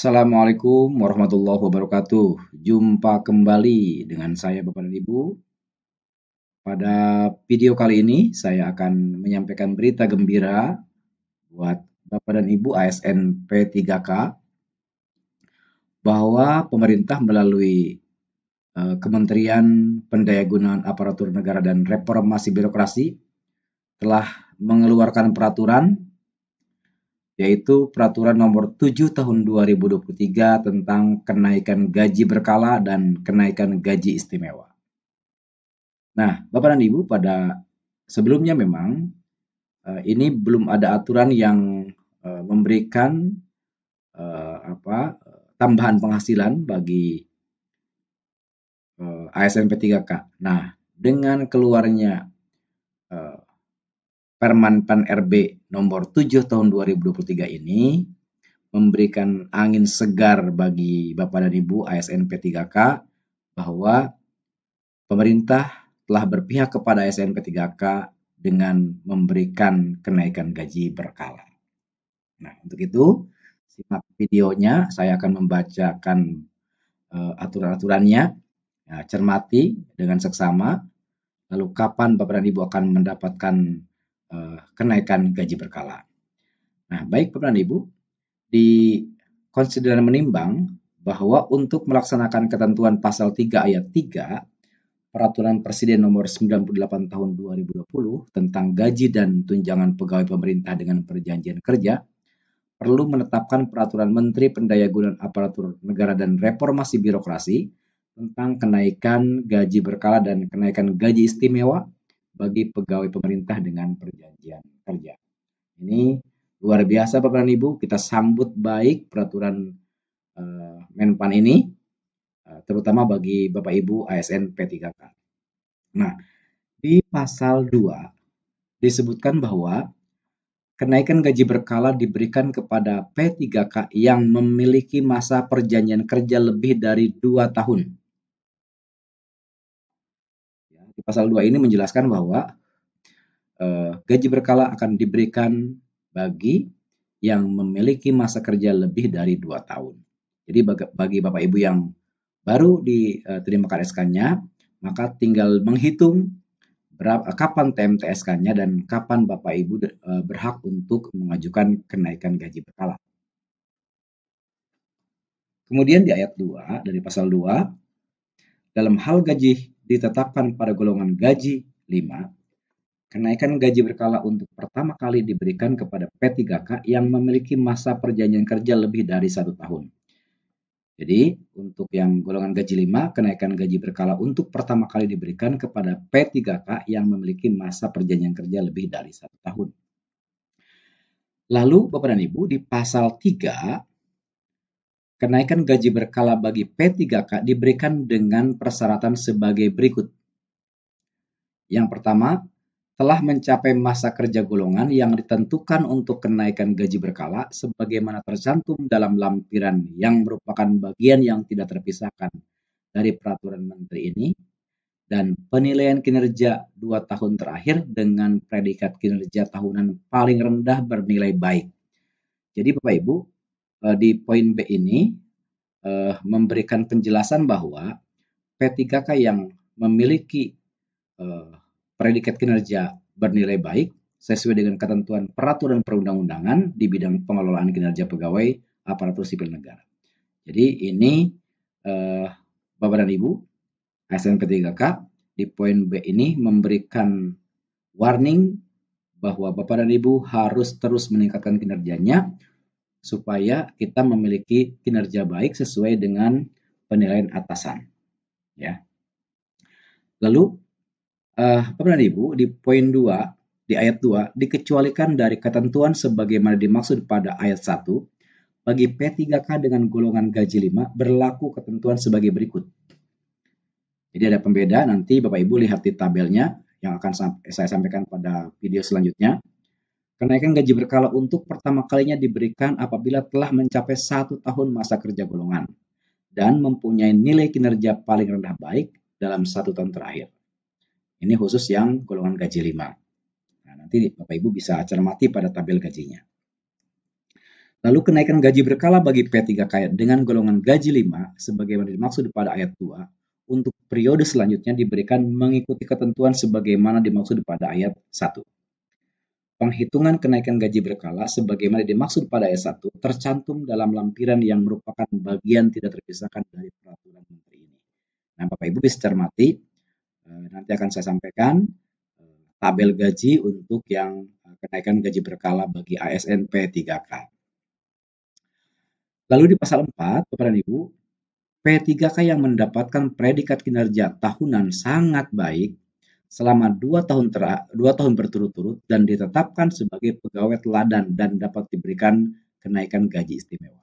Assalamualaikum warahmatullahi wabarakatuh. Jumpa kembali dengan saya Bapak dan Ibu. Pada video kali ini saya akan menyampaikan berita gembira buat Bapak dan Ibu ASN P3K bahwa pemerintah melalui Kementerian Pendayagunaan Aparatur Negara dan Reformasi Birokrasi telah mengeluarkan peraturan, yaitu Peraturan Nomor 7 Tahun 2023 tentang kenaikan gaji berkala dan kenaikan gaji istimewa. Nah, Bapak dan Ibu, pada sebelumnya memang ini belum ada aturan yang memberikan tambahan penghasilan bagi ASN P3K. Nah, dengan keluarnya Permen Pan RB nomor 7 tahun 2023 ini memberikan angin segar bagi Bapak dan Ibu ASN P3K bahwa pemerintah telah berpihak kepada ASN P3K dengan memberikan kenaikan gaji berkala. Nah, untuk itu simak videonya, saya akan membacakan aturan-aturannya, cermati dengan seksama, lalu kapan Bapak dan Ibu akan mendapatkan kenaikan gaji berkala. Nah, baik Bapak dan Ibu, di konsideran menimbang bahwa untuk melaksanakan ketentuan pasal 3 ayat 3 Peraturan Presiden Nomor 98 Tahun 2020 tentang gaji dan tunjangan pegawai pemerintah dengan perjanjian kerja, perlu menetapkan Peraturan Menteri Pendayagunaan Aparatur Negara dan Reformasi Birokrasi tentang kenaikan gaji berkala dan kenaikan gaji istimewa bagi pegawai pemerintah dengan perjanjian kerja. Ini luar biasa Bapak dan Ibu, kita sambut baik peraturan Menpan ini, terutama bagi Bapak Ibu ASN P3K. Nah, di pasal 2 disebutkan bahwa kenaikan gaji berkala diberikan kepada P3K yang memiliki masa perjanjian kerja lebih dari 2 tahun. Di pasal 2 ini menjelaskan bahwa gaji berkala akan diberikan bagi yang memiliki masa kerja lebih dari 2 tahun. Jadi bagi Bapak Ibu yang baru diterima SK-nya, maka tinggal menghitung kapan TMTSK-nya dan kapan Bapak Ibu berhak untuk mengajukan kenaikan gaji berkala. Kemudian di ayat 2 dari pasal 2, dalam hal gaji ditetapkan pada golongan gaji 5, kenaikan gaji berkala untuk pertama kali diberikan kepada P3K yang memiliki masa perjanjian kerja lebih dari 1 tahun. Jadi, untuk yang golongan gaji 5, kenaikan gaji berkala untuk pertama kali diberikan kepada P3K yang memiliki masa perjanjian kerja lebih dari 1 tahun. Lalu, Bapak dan Ibu, di pasal 3, kenaikan gaji berkala bagi P3K diberikan dengan persyaratan sebagai berikut. Yang pertama, telah mencapai masa kerja golongan yang ditentukan untuk kenaikan gaji berkala sebagaimana tercantum dalam lampiran yang merupakan bagian yang tidak terpisahkan dari peraturan menteri ini, dan penilaian kinerja 2 tahun terakhir dengan predikat kinerja tahunan paling rendah bernilai baik. Jadi Bapak Ibu, di poin B ini memberikan penjelasan bahwa P3K yang memiliki predikat kinerja bernilai baik sesuai dengan ketentuan peraturan perundang-undangan di bidang pengelolaan kinerja pegawai aparatur sipil negara. Jadi ini Bapak dan Ibu ASN P3K di poin B ini memberikan warning bahwa Bapak dan Ibu harus terus meningkatkan kinerjanya supaya kita memiliki kinerja baik sesuai dengan penilaian atasan. Ya. Lalu Bapak dan Ibu, di poin 2, di ayat 2, dikecualikan dari ketentuan sebagaimana dimaksud pada ayat 1, bagi P3K dengan golongan gaji 5 berlaku ketentuan sebagai berikut. Jadi ada pembeda, nanti Bapak Ibu lihat di tabelnya yang akan saya sampaikan pada video selanjutnya. Kenaikan gaji berkala untuk pertama kalinya diberikan apabila telah mencapai 1 tahun masa kerja golongan dan mempunyai nilai kinerja paling rendah baik dalam 1 tahun terakhir. Ini khusus yang golongan gaji 5. Nah, nanti Bapak Ibu bisa cermati pada tabel gajinya. Lalu kenaikan gaji berkala bagi P3K dengan golongan gaji 5 sebagaimana dimaksud pada ayat 2 untuk periode selanjutnya diberikan mengikuti ketentuan sebagaimana dimaksud pada ayat 1. Penghitungan kenaikan gaji berkala sebagaimana dimaksud pada ayat 1 tercantum dalam lampiran yang merupakan bagian tidak terpisahkan dari peraturan menteri ini. Nah, Bapak Ibu bisa cermati, nanti akan saya sampaikan tabel gaji untuk yang kenaikan gaji berkala bagi ASN P3K. Lalu di pasal 4, Bapak dan Ibu, P3K yang mendapatkan predikat kinerja tahunan sangat baik selama 2 tahun berturut-turut dan ditetapkan sebagai pegawai teladan dan dapat diberikan kenaikan gaji istimewa.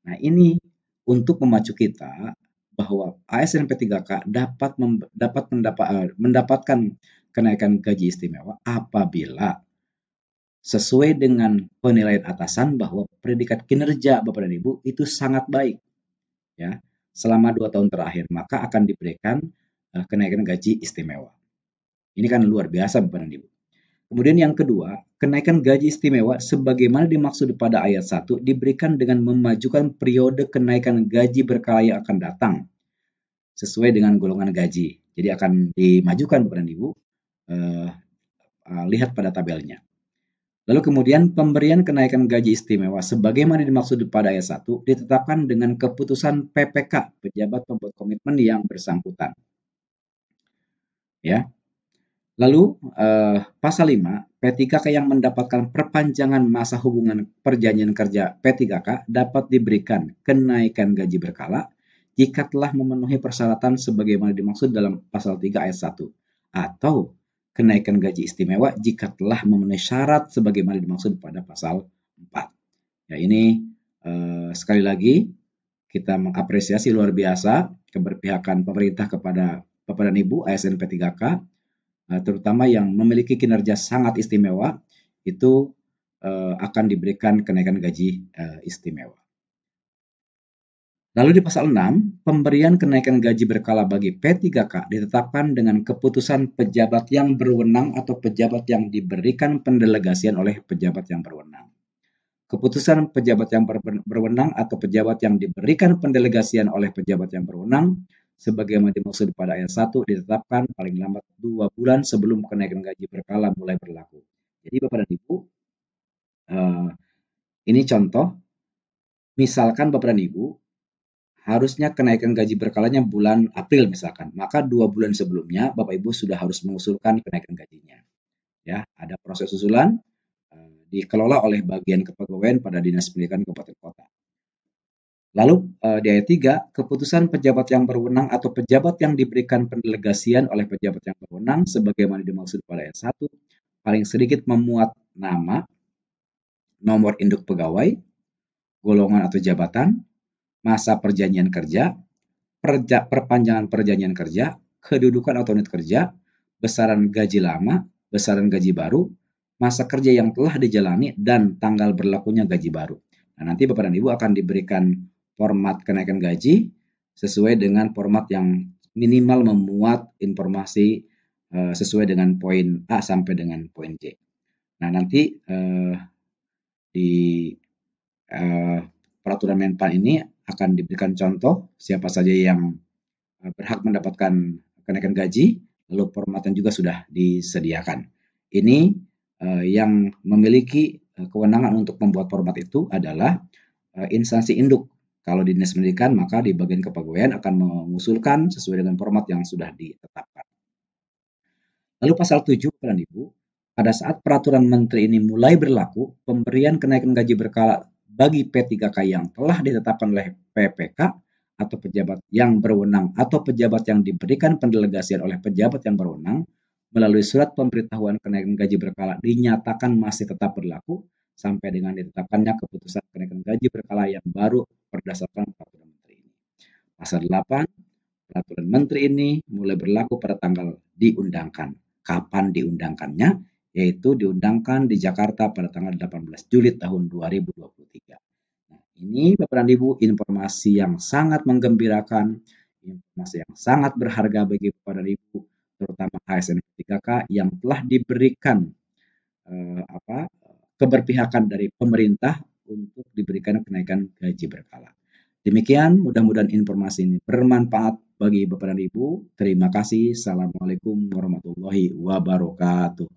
Nah, ini untuk memacu kita bahwa ASN P3K mendapatkan kenaikan gaji istimewa apabila sesuai dengan penilaian atasan bahwa predikat kinerja Bapak dan Ibu itu sangat baik, ya, selama 2 tahun terakhir, maka akan diberikan kenaikan gaji istimewa. Ini kan luar biasa Bapak dan Ibu. Kemudian yang kedua, kenaikan gaji istimewa sebagaimana dimaksud pada ayat 1 diberikan dengan memajukan periode kenaikan gaji berkala yang akan datang sesuai dengan golongan gaji. Jadi akan dimajukan Bapak dan Ibu, lihat pada tabelnya. Lalu kemudian pemberian kenaikan gaji istimewa sebagaimana dimaksud pada ayat 1 ditetapkan dengan keputusan PPK, pejabat pembuat komitmen yang bersangkutan. Ya. Lalu pasal 5, P3K yang mendapatkan perpanjangan masa hubungan perjanjian kerja P3K dapat diberikan kenaikan gaji berkala jika telah memenuhi persyaratan sebagaimana dimaksud dalam pasal 3 ayat 1 atau kenaikan gaji istimewa jika telah memenuhi syarat sebagaimana dimaksud pada pasal 4. Ya, ini sekali lagi kita mengapresiasi luar biasa keberpihakan pemerintah kepada Bapak dan Ibu ASN P3K, terutama yang memiliki kinerja sangat istimewa, itu akan diberikan kenaikan gaji istimewa. Lalu di pasal 6, pemberian kenaikan gaji berkala bagi P3K ditetapkan dengan keputusan pejabat yang berwenang atau pejabat yang diberikan pendelegasian oleh pejabat yang berwenang. Keputusan pejabat yang berwenang atau pejabat yang diberikan pendelegasian oleh pejabat yang berwenang sebagaimana dimaksud pada ayat 1 ditetapkan paling lambat 2 bulan sebelum kenaikan gaji berkala mulai berlaku. Jadi Bapak dan Ibu, ini contoh, misalkan Bapak dan Ibu harusnya kenaikan gaji berkalanya bulan April misalkan, maka 2 bulan sebelumnya Bapak Ibu sudah harus mengusulkan kenaikan gajinya. Ya, ada proses usulan, dikelola oleh bagian kepegawaian pada Dinas Pendidikan Kabupaten Kota. Lalu di ayat 3, keputusan pejabat yang berwenang atau pejabat yang diberikan pendelegasian oleh pejabat yang berwenang sebagaimana dimaksud pada ayat 1 paling sedikit memuat nama, nomor induk pegawai, golongan atau jabatan, masa perjanjian kerja, perpanjangan perjanjian kerja, kedudukan atau unit kerja, besaran gaji lama, besaran gaji baru, masa kerja yang telah dijalani, dan tanggal berlakunya gaji baru. Nah, nanti Bapak dan Ibu akan diberikan format kenaikan gaji sesuai dengan format yang minimal memuat informasi sesuai dengan poin A sampai dengan poin J. Nah, nanti di peraturan Menpan ini akan diberikan contoh siapa saja yang berhak mendapatkan kenaikan gaji, lalu formatnya juga sudah disediakan. Ini yang memiliki kewenangan untuk membuat format itu adalah instansi induk. Kalau di Dinas Pendidikan, maka di bagian kepegawaian akan mengusulkan sesuai dengan format yang sudah ditetapkan. Lalu pasal 7, Bapak dan Ibu, pada saat peraturan menteri ini mulai berlaku, pemberian kenaikan gaji berkala bagi P3K yang telah ditetapkan oleh PPK atau pejabat yang berwenang atau pejabat yang diberikan pendelegasian oleh pejabat yang berwenang melalui surat pemberitahuan kenaikan gaji berkala dinyatakan masih tetap berlaku sampai dengan ditetapkannya keputusan kenaikan gaji berkala yang baru berdasarkan peraturan menteri ini. Pasal 8, peraturan menteri ini mulai berlaku pada tanggal diundangkan. Kapan diundangkannya? Yaitu diundangkan di Jakarta pada tanggal 18 Juli tahun 2023. Nah, ini Bapak dan Ibu informasi yang sangat menggembirakan, informasi yang sangat berharga bagi Bapak dan Ibu, terutama ASN P3K yang telah diberikan keberpihakan dari pemerintah untuk diberikan kenaikan gaji berkala. Demikian, mudah-mudahan informasi ini bermanfaat bagi Bapak dan Ibu. Terima kasih. Assalamualaikum warahmatullahi wabarakatuh.